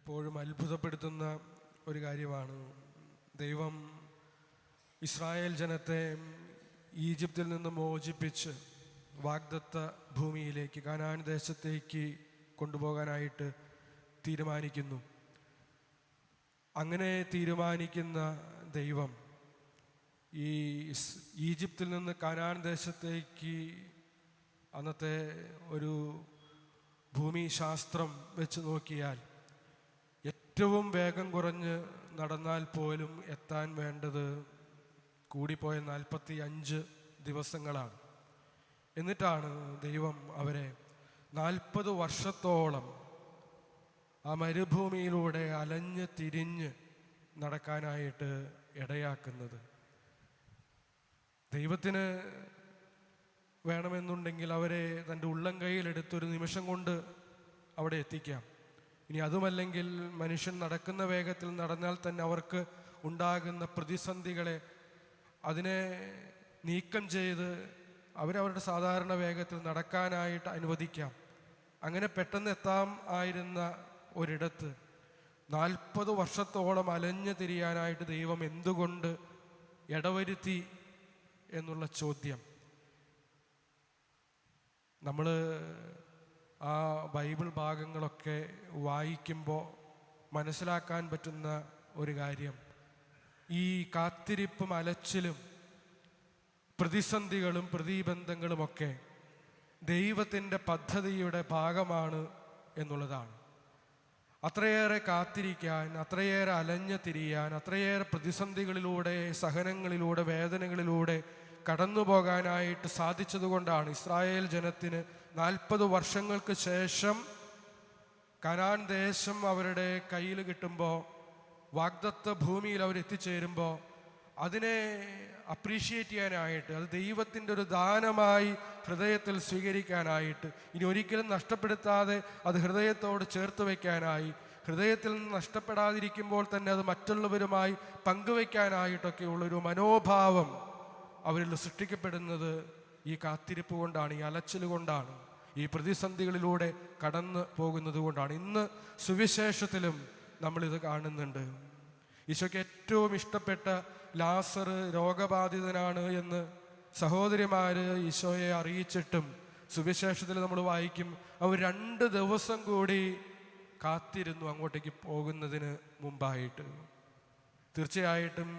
എപ്പോഴും അത്ഭുതപ്പെടുത്തുന്ന ഒരു കാര്യമാണ്. ദൈവം ഇസ്രായേൽ ജനത്തെ ഈജിപ്തിൽ നിന്ന് മോചിപ്പിച്ച് വാഗ്ദത്ത ഭൂമിയിലേക്ക്, കനാൻ ദേശത്തേക്ക് കൊണ്ടുപോകാനായിട്ട് തീരുമാനിക്കുന്നു. അങ്ങനെ തീരുമാനിക്കുന്ന ദൈവം ഈ ഈജിപ്തിൽ നിന്ന് കനാൻ ദേശത്തേക്ക് അന്നത്തെ ഒരു ഭൂമിശാസ്ത്രം വെച്ച് നോക്കിയാൽ ഏറ്റവും വേഗം കുറഞ്ഞ് നടന്നാൽ പോലും എത്താൻ വേണ്ടത് കൂടിപ്പോയ 45 ദിവസങ്ങളാണ്. എന്നിട്ടാണ് ദൈവം അവരെ 40 വർഷത്തോളം ആ മരുഭൂമിയിലൂടെ അലഞ്ഞ് തിരിഞ്ഞ് നടക്കാനായിട്ട് ഇടയാക്കുന്നത്. ദൈവത്തിന് വേണമെന്നുണ്ടെങ്കിൽ അവരെ തൻ്റെ ഉള്ളം കയ്യിലെടുത്തൊരു നിമിഷം കൊണ്ട് അവിടെ എത്തിക്കാം. ഇനി അതുമല്ലെങ്കിൽ മനുഷ്യൻ നടക്കുന്ന വേഗത്തിൽ നടന്നാൽ തന്നെ അവർക്ക് ഉണ്ടാകുന്ന പ്രതിസന്ധികളെ അതിനെ നീക്കം ചെയ്ത് അവരവരുടെ സാധാരണ വേഗത്തിൽ നടക്കാനായിട്ട് അനുവദിക്കാം. അങ്ങനെ പെട്ടെന്ന് എത്താം ആയിരുന്ന ഒരിടത്ത് 40 വർഷത്തോളം അലഞ്ഞു തിരിയാനായിട്ട് ദൈവം എന്തുകൊണ്ട് ഇടവരുത്തി എന്നുള്ള ചോദ്യം. നമ്മൾ ആ ബൈബിൾ ഭാഗങ്ങളൊക്കെ വായിക്കുമ്പോൾ മനസ്സിലാക്കാൻ പറ്റുന്ന ഒരു കാര്യം, ഈ കാത്തിരിപ്പും അലച്ചിലും പ്രതിസന്ധികളും പ്രതിബന്ധങ്ങളുമൊക്കെ ദൈവത്തിൻ്റെ പദ്ധതിയുടെ ഭാഗമാണ് എന്നുള്ളതാണ്. അത്രയേറെ കാത്തിരിക്കാൻ, അത്രയേറെ അലഞ്ഞു തിരിയാൻ, അത്രയേറെ പ്രതിസന്ധികളിലൂടെ, സഹനങ്ങളിലൂടെ, വേദനകളിലൂടെ കടന്നു പോകാനായിട്ട് സാധിച്ചതുകൊണ്ടാണ് ഇസ്രായേൽ ജനത്തിന് 40 വർഷങ്ങൾക്ക് ശേഷം കനാൻ ദേശം അവരുടെ കയ്യിൽ കിട്ടുമ്പോൾ, വാഗ്ദത്ത ഭൂമിയിൽ അവരെത്തിച്ചേരുമ്പോൾ അതിനെ അപ്രീഷിയേറ്റ് ചെയ്യാനായിട്ട്, അത് ദൈവത്തിൻ്റെ ഒരു ദാനമായി ഹൃദയത്തിൽ സ്വീകരിക്കാനായിട്ട്, ഇനി ഒരിക്കലും നഷ്ടപ്പെടുത്താതെ അത് ഹൃദയത്തോട് ചേർത്ത് വയ്ക്കാനായി, ഹൃദയത്തിൽ നിന്ന് നഷ്ടപ്പെടാതിരിക്കുമ്പോൾ തന്നെ അത് മറ്റുള്ളവരുമായി പങ്കുവയ്ക്കാനായിട്ടൊക്കെയുള്ളൊരു മനോഭാവം അവരിൽ സൃഷ്ടിക്കപ്പെടുന്നത് ഈ കാത്തിരിപ്പ് കൊണ്ടാണ്, ഈ അലച്ചിൽ കൊണ്ടാണ്, ഈ പ്രതിസന്ധികളിലൂടെ കടന്നു പോകുന്നത് കൊണ്ടാണ്. ഇന്ന് സുവിശേഷത്തിലും നമ്മളിത് കാണുന്നുണ്ട്. ഈശോയ്ക്ക് ഏറ്റവും ഇഷ്ടപ്പെട്ട ലാസർ രോഗബാധിതനാണ് എന്ന് സഹോദരിമാർ ഈശോയെ അറിയിച്ചിട്ടും സുവിശേഷത്തിൽ നമ്മൾ വായിക്കും, അവർ 2 ദിവസം കൂടി കാത്തിരുന്നു അങ്ങോട്ടേക്ക് പോകുന്നതിന് മുമ്പായിട്ട്. തീർച്ചയായിട്ടും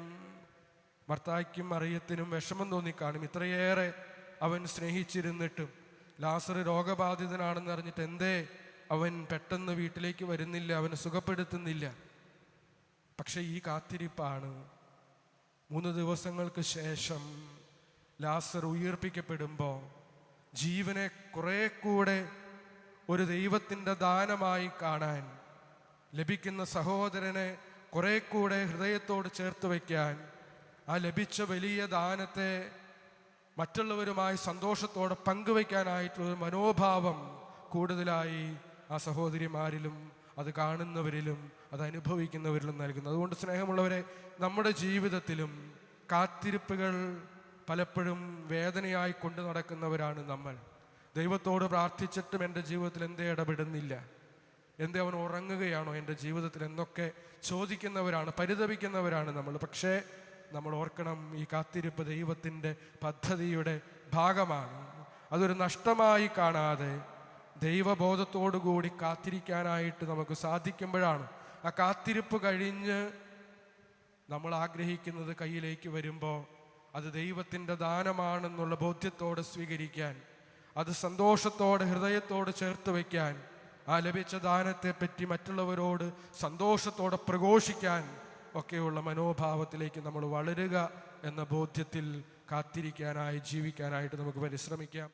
മർത്തായ്ക്കും മറിയത്തിനും വിഷമം തോന്നിക്കാണും. ഇത്രയേറെ അവൻ സ്നേഹിച്ചിരുന്നിട്ടും ലാസർ രോഗബാധിതനാണെന്ന് അറിഞ്ഞിട്ട് എന്തേ അവൻ പെട്ടെന്ന് വീട്ടിലേക്ക് വരുന്നില്ല, അവനെ സുഖപ്പെടുത്തുന്നില്ല. പക്ഷെ ഈ കാത്തിരിപ്പാണ് 3 ദിവസങ്ങൾക്ക് ശേഷം ലാസർ ഉയർപ്പിക്കപ്പെടുമ്പോൾ ജീവനെ കുറെ കൂടെ ഒരു ദൈവത്തിൻ്റെ ദാനമായി കാണാൻ, ലഭിക്കുന്ന സഹോദരനെ കുറെ കൂടെ ഹൃദയത്തോട് ചേർത്ത് വയ്ക്കാൻ, ആ ലഭിച്ച വലിയ ദാനത്തെ മറ്റുള്ളവരുമായി സന്തോഷത്തോടെ പങ്കുവയ്ക്കാനായിട്ടുള്ളൊരു മനോഭാവം കൂടുതലായി ആ സഹോദരിമാരിലും അത് കാണുന്നവരിലും അത് അനുഭവിക്കുന്നവരിലും നൽകുന്നു. അതുകൊണ്ട് സ്നേഹമുള്ളവരെ, നമ്മുടെ ജീവിതത്തിലും കാത്തിരിപ്പുകൾ പലപ്പോഴും വേദനയായി കൊണ്ടു നടക്കുന്നവരാണ് നമ്മൾ. ദൈവത്തോട് പ്രാർത്ഥിച്ചിട്ടും എൻ്റെ ജീവിതത്തിൽ എന്തേ ഇടപെടുന്നില്ല, എന്തേ അവൻ ഉറങ്ങുകയാണോ എൻ്റെ ജീവിതത്തിൽ എന്നൊക്കെ ചോദിക്കുന്നവരാണ്, പരിതപിക്കുന്നവരാണ് നമ്മൾ. പക്ഷേ നമ്മൾ ഓർക്കണം, ഈ കാത്തിരിപ്പ് ദൈവത്തിൻ്റെ പദ്ധതിയുടെ ഭാഗമാണ്. അതൊരു നഷ്ടമായി കാണാതെ ദൈവബോധത്തോടുകൂടി കാത്തിരിക്കാനായിട്ട് നമുക്ക് സാധിക്കുമ്പോഴാണ് ആ കാത്തിരിപ്പ് കഴിഞ്ഞ് നമ്മൾ ആഗ്രഹിക്കുന്നത് കയ്യിലേക്ക് വരുമ്പോൾ അത് ദൈവത്തിൻ്റെ ദാനമാണെന്നുള്ള ബോധ്യത്തോടെ സ്വീകരിക്കാൻ, അത് സന്തോഷത്തോടെ ഹൃദയത്തോട് ചേർത്ത് വയ്ക്കാൻ, ആ ലഭിച്ച ദാനത്തെപ്പറ്റി മറ്റുള്ളവരോട് സന്തോഷത്തോടെ പ്രഘോഷിക്കാൻ ഒക്കെയുള്ള മനോഭാവത്തിലേക്ക് നമ്മൾ വളരുക എന്ന ബോധ്യത്തിൽ കാത്തിരിക്കാനായി, ജീവിക്കാനായിട്ട് നമുക്ക് പരിശ്രമിക്കാം.